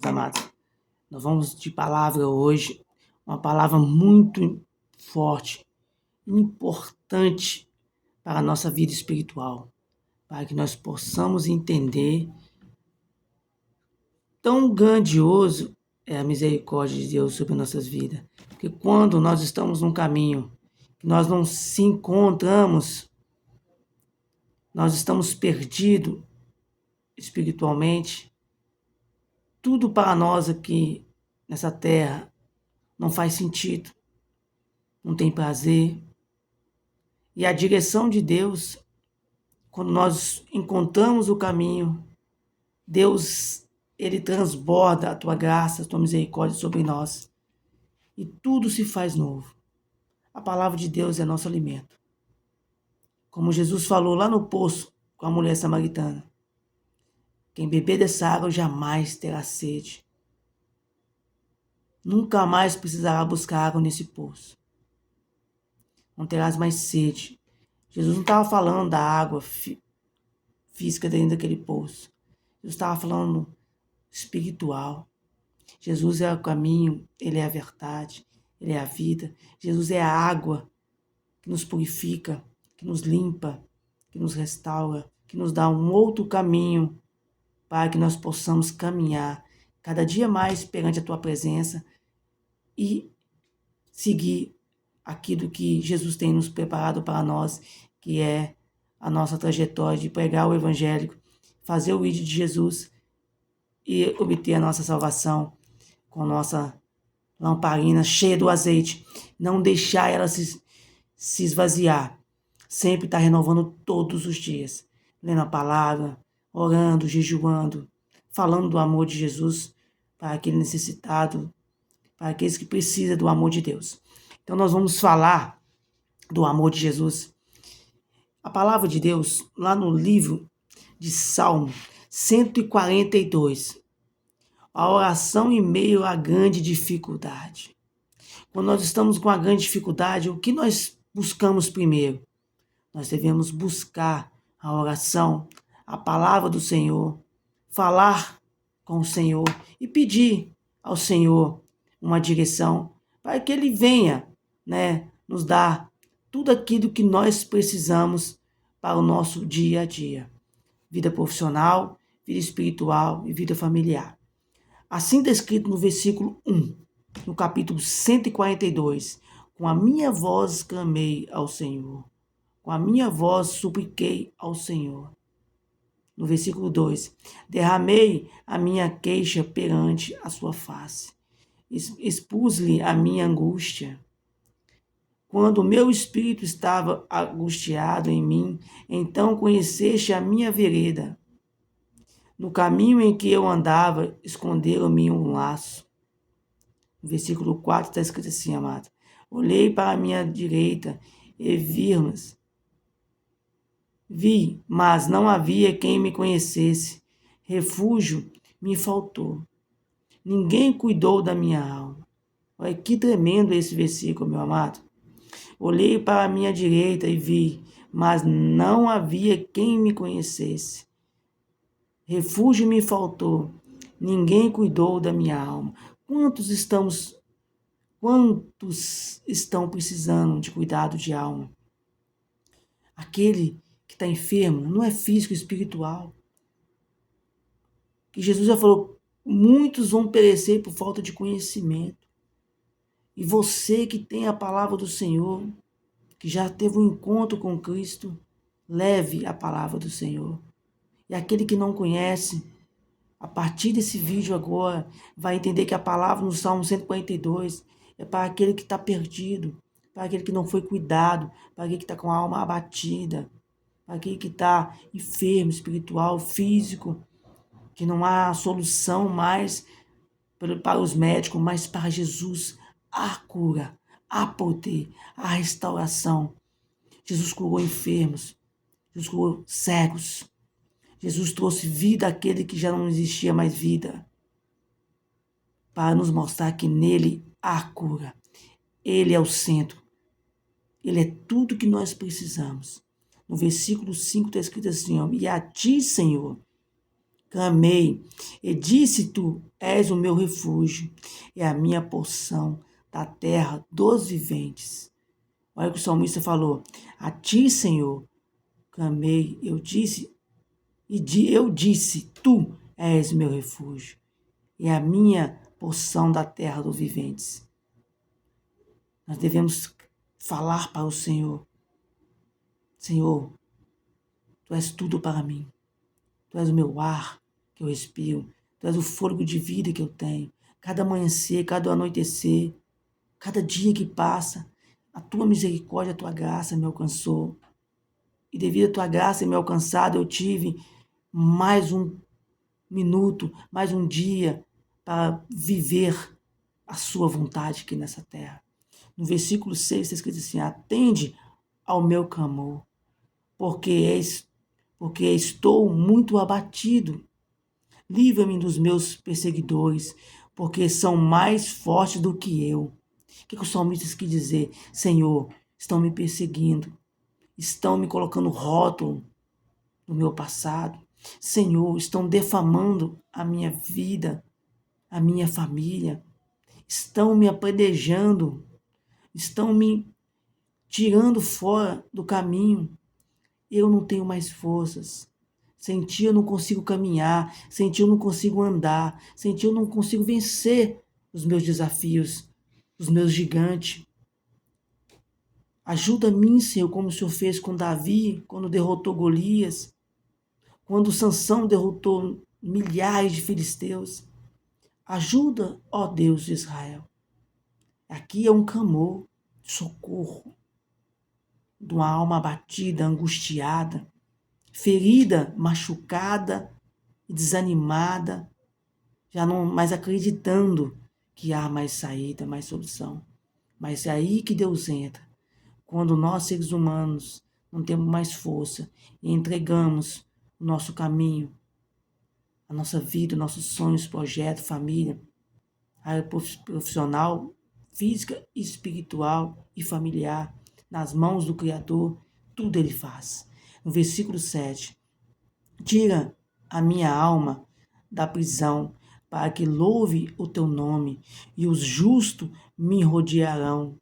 amados. Nós vamos de palavra hoje, uma palavra muito forte, importante para a nossa vida espiritual, para que nós possamos entender tão grandioso é a misericórdia de Deus sobre nossas vidas. Porque quando nós estamos num caminho que nós não se encontramos, nós estamos perdidos espiritualmente, tudo para nós aqui nessa terra não faz sentido, não tem prazer. E a direção de Deus, quando nós encontramos o caminho, Deus, Ele transborda a tua graça, a tua misericórdia sobre nós. E tudo se faz novo. A palavra de Deus é nosso alimento. Como Jesus falou lá no poço com a mulher samaritana: quem beber dessa água jamais terá sede. Nunca mais precisará buscar água nesse poço. Não terás mais sede. Jesus não estava falando da água física dentro daquele poço. Jesus estava falando espiritual. Jesus é o caminho, Ele é a verdade, Ele é a vida. Jesus é a água que nos purifica, que nos limpa, que nos restaura, que nos dá um outro caminho para que nós possamos caminhar cada dia mais perante a Tua presença e seguir aquilo que Jesus tem nos preparado para nós, que é a nossa trajetória de pregar o Evangelho, fazer o ID de Jesus e obter a nossa salvação com nossa lamparina cheia do azeite. Não deixar ela se esvaziar. Sempre estar renovando todos os dias. Lendo a palavra, orando, jejuando, falando do amor de Jesus para aquele necessitado, para aqueles que precisam do amor de Deus. Então nós vamos falar do amor de Jesus. A palavra de Deus, lá no livro de Salmo 142, a oração em meio à grande dificuldade. Quando nós estamos com a grande dificuldade, o que nós buscamos primeiro? Nós devemos buscar a oração, a palavra do Senhor, falar com o Senhor e pedir ao Senhor uma direção para que Ele venha, nos dar tudo aquilo que nós precisamos para o nosso dia a dia. Vida profissional, vida espiritual e vida familiar. Assim descrito no versículo 1, no capítulo 142, com a minha voz clamei ao Senhor, com a minha voz supliquei ao Senhor. No versículo 2, derramei a minha queixa perante a sua face, expus-lhe a minha angústia. Quando o meu espírito estava angustiado em mim, então conheceste a minha vereda. No caminho em que eu andava, esconderam-me um laço. No versículo 4 está escrito assim, amado: olhei para a minha direita e vi, mas não havia quem me conhecesse. Refúgio me faltou. Ninguém cuidou da minha alma. Olha que tremendo esse versículo, meu amado. Olhei para a minha direita e vi, mas não havia quem me conhecesse. Refúgio me faltou. Ninguém cuidou da minha alma. Quantos estão precisando de cuidado de alma? Aquele que está enfermo não é físico, é espiritual. Que Jesus já falou, muitos vão perecer por falta de conhecimento. E você que tem a palavra do Senhor, que já teve um encontro com Cristo, leve a palavra do Senhor. E aquele que não conhece, a partir desse vídeo agora, vai entender que a palavra no Salmo 142 é para aquele que está perdido, para aquele que não foi cuidado, para aquele que está com a alma abatida, para aquele que está enfermo, espiritual, físico, que não há solução mais para os médicos, mas para Jesus há cura, há poder, há restauração. Jesus curou enfermos, Jesus curou cegos, Jesus trouxe vida àquele que já não existia mais vida, para nos mostrar que nele há cura. Ele é o centro, ele é tudo que nós precisamos. No versículo 5 está escrito assim, ó, e a ti, Senhor, clamei, e disse: Tu és o meu refúgio, e a minha porção da terra dos viventes. Olha o que o salmista falou: a ti, Senhor, clamei, eu disse: Tu és meu refúgio, e a minha porção da terra dos viventes. Nós devemos falar para o Senhor: Senhor, Tu és tudo para mim. Tu és o meu ar que eu respiro. Tu és o fôlego de vida que eu tenho. Cada amanhecer, cada anoitecer, cada dia que passa, a Tua misericórdia, a Tua graça me alcançou. E devido à Tua graça ter me alcançado, eu tive mais um minuto, mais um dia para viver a Sua vontade aqui nessa terra. No versículo 6 está escrito assim: atende ao meu clamor, porque estou muito abatido. Livra-me dos meus perseguidores, porque são mais fortes do que eu. O que o salmista quis dizer? Senhor, estão me perseguindo, estão me colocando rótulo no meu passado. Senhor, estão defamando a minha vida, a minha família, estão me apedrejando, estão me tirando fora do caminho. Eu não tenho mais forças. Sem Ti eu não consigo caminhar, sem Ti eu não consigo andar, sem Ti eu não consigo vencer os meus desafios, os meus gigantes. Ajuda-me, Senhor, como o Senhor fez com Davi, quando derrotou Golias, quando Sansão derrotou milhares de filisteus. Ajuda, ó Deus de Israel. Aqui é um clamor de socorro de uma alma abatida, angustiada, ferida, machucada e desanimada, já não mais acreditando que há mais saída, mais solução. Mas é aí que Deus entra, quando nós, seres humanos, não temos mais força e entregamos o nosso caminho, a nossa vida, nossos sonhos, projetos, família, área profissional, física, espiritual e familiar, nas mãos do Criador, tudo Ele faz. No versículo 7, tira a minha alma da prisão, para que louve o teu nome, e os justos me rodearão,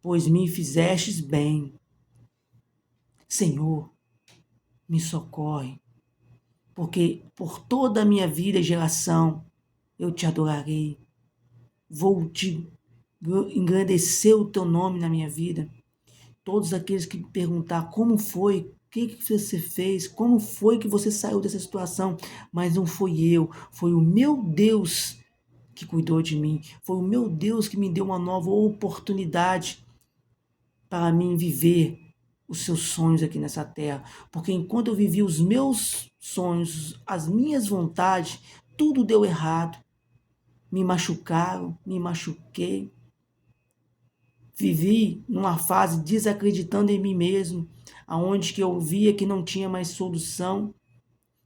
pois me fizestes bem. Senhor, me socorre, porque por toda a minha vida e geração eu te adorarei. Vou te engrandecer o teu nome na minha vida. Todos aqueles que me perguntar como foi, o que você fez, como foi que você saiu dessa situação, mas não foi eu, foi o meu Deus que cuidou de mim, foi o meu Deus que me deu uma nova oportunidade para mim viver os seus sonhos aqui nessa terra, porque enquanto eu vivi os meus sonhos, as minhas vontades, tudo deu errado, me machucaram, me machuquei, vivi numa fase desacreditando em mim mesmo, aonde que eu via que não tinha mais solução,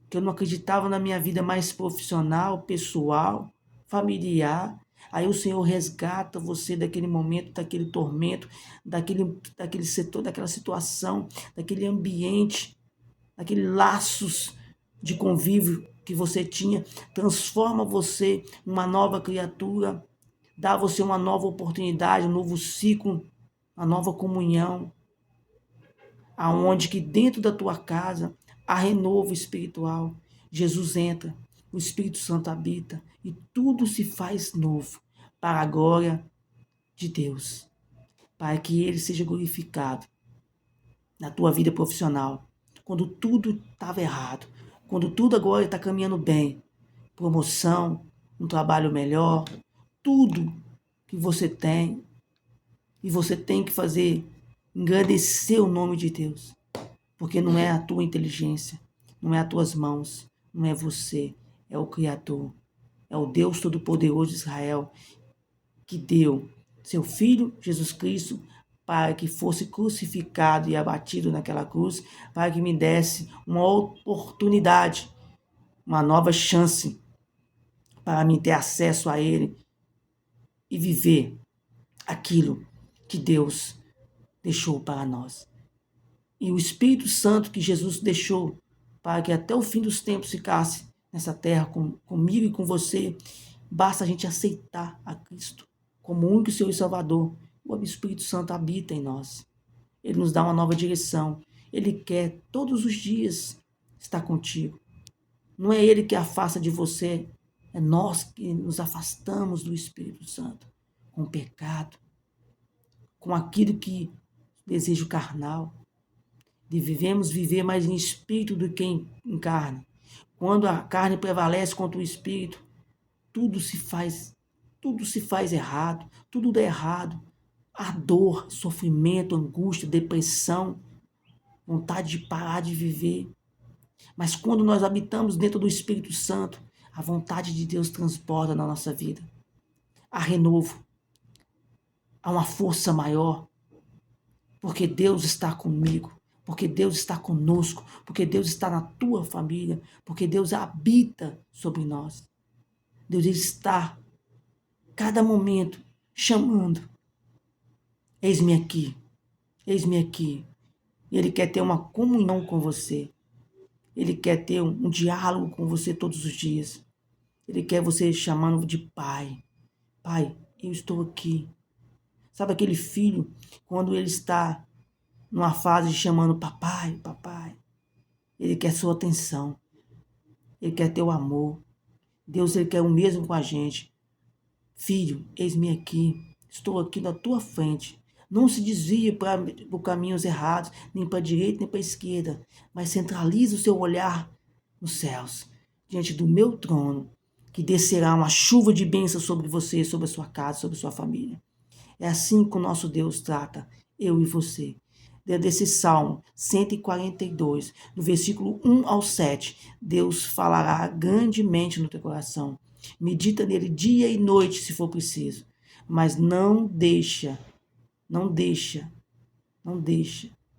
que eu não acreditava na minha vida mais profissional, pessoal, familiar. Aí o Senhor resgata você daquele momento, daquele tormento, daquele setor, daquela situação, daquele ambiente, daquele laços de convívio que você tinha, transforma você em uma nova criatura, dá a você uma nova oportunidade, um novo ciclo, uma nova comunhão, aonde que dentro da tua casa há renovo espiritual. Jesus entra, o Espírito Santo habita e tudo se faz novo para a glória de Deus, para que Ele seja glorificado na tua vida profissional. Quando tudo estava errado, quando tudo agora está caminhando bem, promoção, um trabalho melhor, tudo que você tem, e você tem que fazer, engrandecer o nome de Deus, porque não é a tua inteligência, não é as tuas mãos, não é você, é o Criador, é o Deus Todo-Poderoso de Israel, que deu seu Filho, Jesus Cristo, para que fosse crucificado e abatido naquela cruz, para que me desse uma oportunidade, uma nova chance, para mim ter acesso a Ele e viver aquilo que Deus deixou para nós. E o Espírito Santo que Jesus deixou para que até o fim dos tempos ficasse nessa terra comigo e com você. Basta a gente aceitar a Cristo como o único Senhor e Salvador. O Espírito Santo habita em nós. Ele nos dá uma nova direção. Ele quer todos os dias estar contigo. Não é Ele que afasta de você, é nós que nos afastamos do Espírito Santo, com o pecado, com aquilo que desejo carnal. Devemos viver mais em espírito do que em carne. Quando a carne prevalece contra o espírito, tudo se faz errado, tudo dá errado. A dor, sofrimento, angústia, depressão, vontade de parar de viver. Mas quando nós habitamos dentro do Espírito Santo, a vontade de Deus transborda na nossa vida. Há renovo, há uma força maior, porque Deus está comigo, porque Deus está conosco, porque Deus está na tua família, porque Deus habita sobre nós. Deus está, cada momento, chamando. Eis-me aqui, eis-me aqui. E Ele quer ter uma comunhão com você. Ele quer ter um diálogo com você todos os dias. Ele quer você chamando de pai. Pai, eu estou aqui. Sabe aquele filho, quando ele está numa fase chamando papai, papai. Ele quer sua atenção. Ele quer teu amor. Deus, Ele quer o mesmo com a gente. Filho, eis-me aqui. Estou aqui na tua frente. Não se desvie por caminhos errados, nem para a direita, nem para a esquerda, mas centralize o seu olhar nos céus, diante do meu trono, que descerá uma chuva de bênçãos sobre você, sobre a sua casa, sobre a sua família. É assim que o nosso Deus trata eu e você. Desse Salmo 142, do versículo 1 ao 7, Deus falará grandemente no teu coração. Medita nele dia e noite, se for preciso, mas não deixa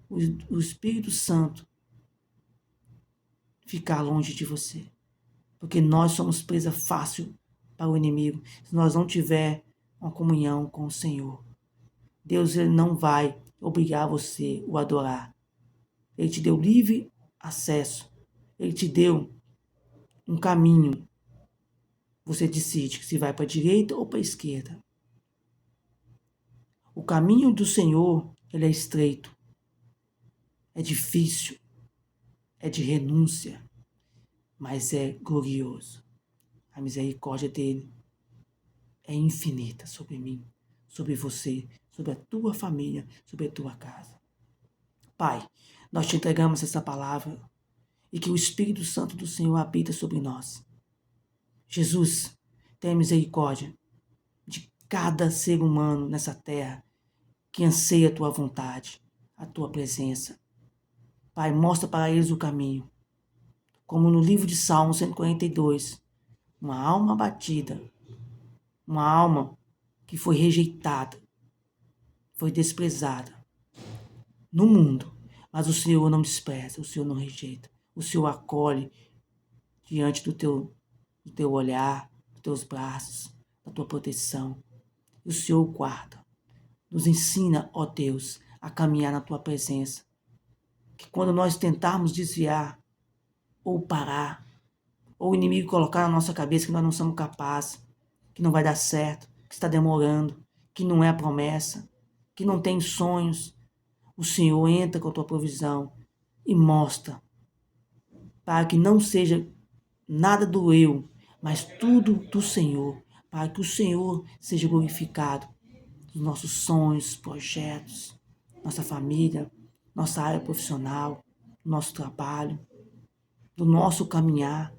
o Espírito Santo ficar longe de você. Porque nós somos presa fácil para o inimigo se nós não tiver uma comunhão com o Senhor. Deus, Ele não vai obrigar você a adorar. Ele te deu livre acesso. Ele te deu um caminho. Você decide se vai para a direita ou para a esquerda. O caminho do Senhor, ele é estreito, é difícil, é de renúncia, mas é glorioso. A misericórdia dele é infinita sobre mim, sobre você, sobre a tua família, sobre a tua casa. Pai, nós te entregamos essa palavra e que o Espírito Santo do Senhor habita sobre nós. Jesus, tenha misericórdia de cada ser humano nessa terra que anseia a tua vontade, a tua presença. Pai, mostra para eles o caminho. Como no livro de Salmo 142, uma alma abatida, uma alma que foi rejeitada, foi desprezada no mundo, mas o Senhor não despreza, o Senhor não rejeita, o Senhor acolhe diante do teu olhar, dos teus braços, da tua proteção. E o Senhor guarda. Nos ensina, ó Deus, a caminhar na tua presença. Que quando nós tentarmos desviar, ou parar, ou o inimigo colocar na nossa cabeça que nós não somos capazes, que não vai dar certo, que está demorando, que não é a promessa, que não tem sonhos, o Senhor entra com a tua provisão e mostra para que não seja nada do eu, mas tudo do Senhor, para que o Senhor seja glorificado nos nossos sonhos, projetos, nossa família, nossa área profissional, nosso trabalho, do nosso caminhar.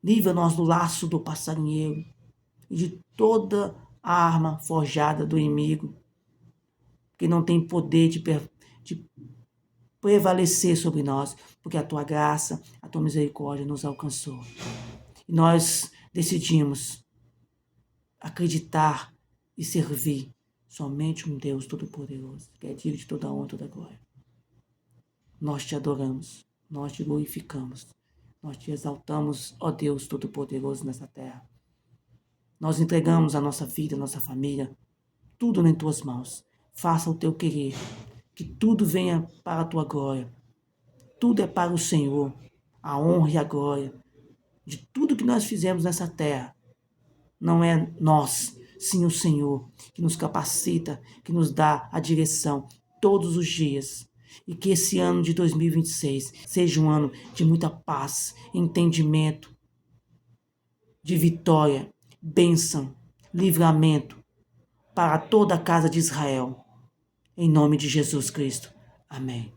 Livra-nos do laço do passarinheiro e de toda a arma forjada do inimigo, que não tem poder de prevalecer sobre nós, porque a tua graça, a tua misericórdia nos alcançou. E nós decidimos acreditar e servir somente um Deus Todo-Poderoso, que é digno de toda a honra e toda a glória. Nós te adoramos, nós te glorificamos, nós te exaltamos, ó Deus Todo-Poderoso nessa terra. Nós entregamos a nossa vida, a nossa família, tudo em tuas mãos. Faça o teu querer, que tudo venha para a tua glória. Tudo é para o Senhor, a honra e a glória. de tudo que nós fizemos nessa terra. Não é nós, sim o Senhor, que nos capacita, que nos dá a direção todos os dias. E que esse ano de 2026 seja um ano de muita paz, entendimento, de vitória, bênção, livramento para toda a casa de Israel. Em nome de Jesus Cristo. Amém.